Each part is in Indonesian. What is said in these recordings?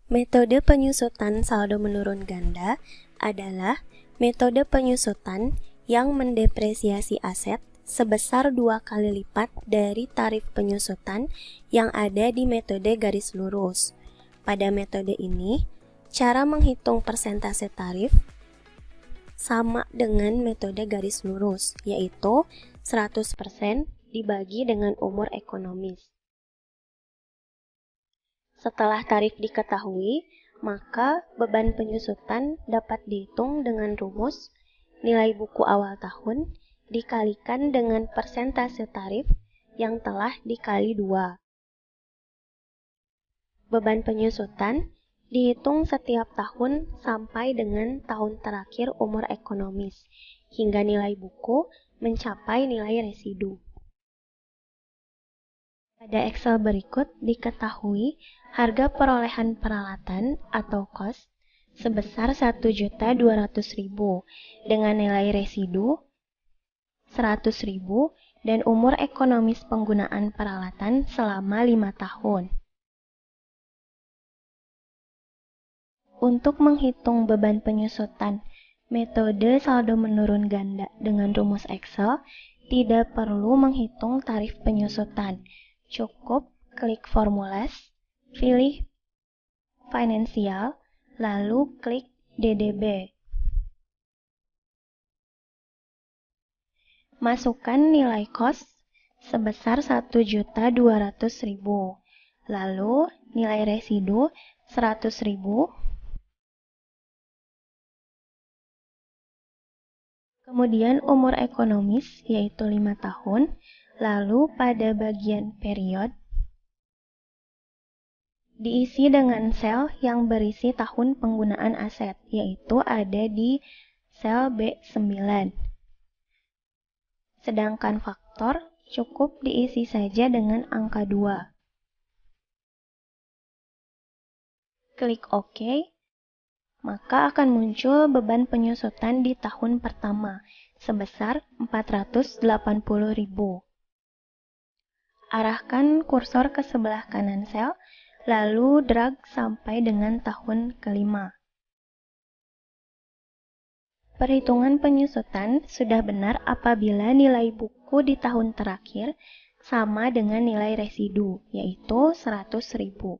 Metode penyusutan saldo menurun ganda adalah metode penyusutan yang mendepresiasi aset sebesar 2 kali lipat dari tarif penyusutan yang ada di metode garis lurus. Pada metode ini, cara menghitung persentase tarif sama dengan metode garis lurus, yaitu 100% dibagi dengan umur ekonomis. Setelah tarif diketahui, maka beban penyusutan dapat dihitung dengan rumus nilai buku awal tahun dikalikan dengan persentase tarif yang telah dikali 2. Beban penyusutan dihitung setiap tahun sampai dengan tahun terakhir umur ekonomis, hingga nilai buku mencapai nilai residu. Pada Excel berikut diketahui harga perolehan peralatan atau cost sebesar 1.200.000 dengan nilai residu 100.000 dan umur ekonomis penggunaan peralatan selama 5 tahun. Untuk menghitung beban penyusutan metode saldo menurun ganda dengan rumus Excel, tidak perlu menghitung tarif penyusutan. Cukup klik formulas, pilih finansial, lalu klik DDB. Masukkan nilai cost sebesar 1.200.000, lalu nilai residu 100.000, kemudian umur ekonomis yaitu 5 tahun, lalu pada bagian period diisi dengan sel yang berisi tahun penggunaan aset, yaitu ada di sel B9. Sedangkan faktor cukup diisi saja dengan angka 2. Klik OK, maka akan muncul beban penyusutan di tahun pertama sebesar 480.000. Arahkan kursor ke sebelah kanan sel, lalu drag sampai dengan tahun kelima. Perhitungan penyusutan sudah benar apabila nilai buku di tahun terakhir sama dengan nilai residu, yaitu 100.000.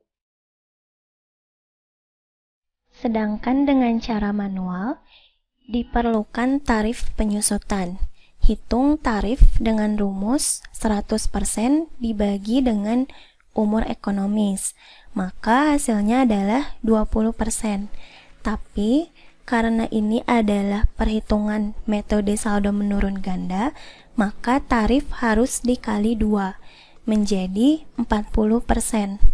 Sedangkan dengan cara manual, diperlukan tarif penyusutan. Hitung tarif dengan rumus 100% dibagi dengan umur ekonomis, maka hasilnya adalah 20%. Tapi, karena ini adalah perhitungan metode saldo menurun ganda, maka tarif harus dikali 2, menjadi 40%.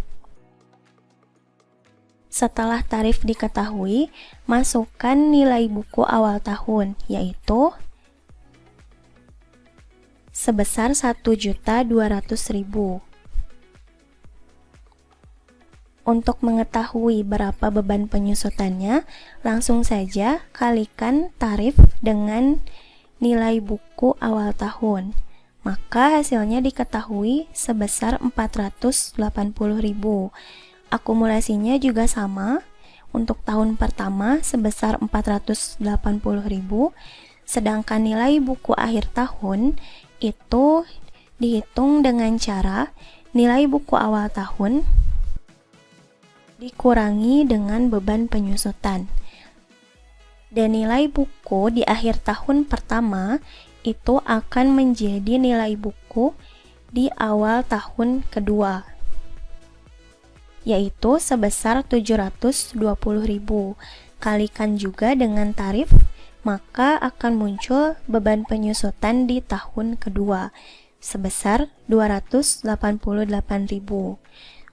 Setelah tarif diketahui, masukkan nilai buku awal tahun, yaitu sebesar 1.200.000. Untuk mengetahui berapa beban penyusutannya, langsung saja kalikan tarif dengan nilai buku awal tahun. Maka hasilnya diketahui sebesar 480.000. Akumulasinya juga sama. Untuk tahun pertama sebesar 480.000, sedangkan nilai buku akhir tahun itu dihitung dengan cara nilai buku awal tahun dikurangi dengan beban penyusutan. Dan nilai buku di akhir tahun pertama itu akan menjadi nilai buku di awal tahun kedua, yaitu sebesar 720.000. Kalikan juga dengan tarif, maka akan muncul beban penyusutan di tahun kedua sebesar 288.000.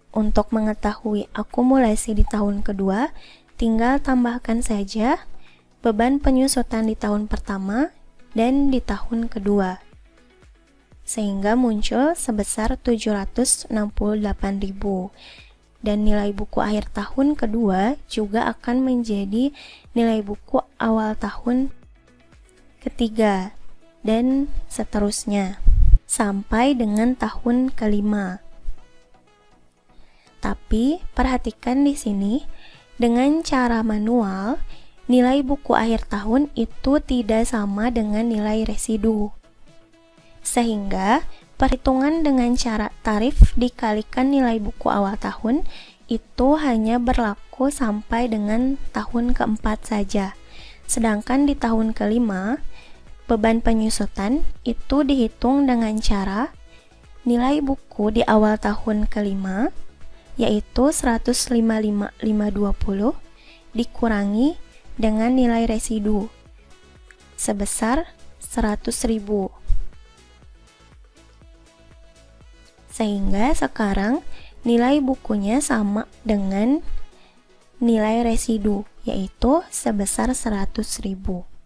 Untuk mengetahui akumulasi di tahun kedua, tinggal tambahkan saja beban penyusutan di tahun pertama dan di tahun kedua, sehingga muncul sebesar 768.000. Dan nilai buku akhir tahun kedua juga akan menjadi nilai buku awal tahun ketiga, dan seterusnya sampai dengan tahun kelima. Tapi perhatikan di sini, Dengan cara manual, nilai buku akhir tahun itu tidak sama dengan nilai residu. Sehingga, perhitungan dengan cara tarif dikalikan nilai buku awal tahun itu hanya berlaku sampai dengan tahun keempat saja. Sedangkan di tahun kelima, beban penyusutan itu dihitung dengan cara nilai buku di awal tahun kelima, yaitu 155.520 dikurangi dengan nilai residu sebesar 100.000. Sehingga sekarang nilai bukunya sama dengan nilai residu, yaitu sebesar 100.000.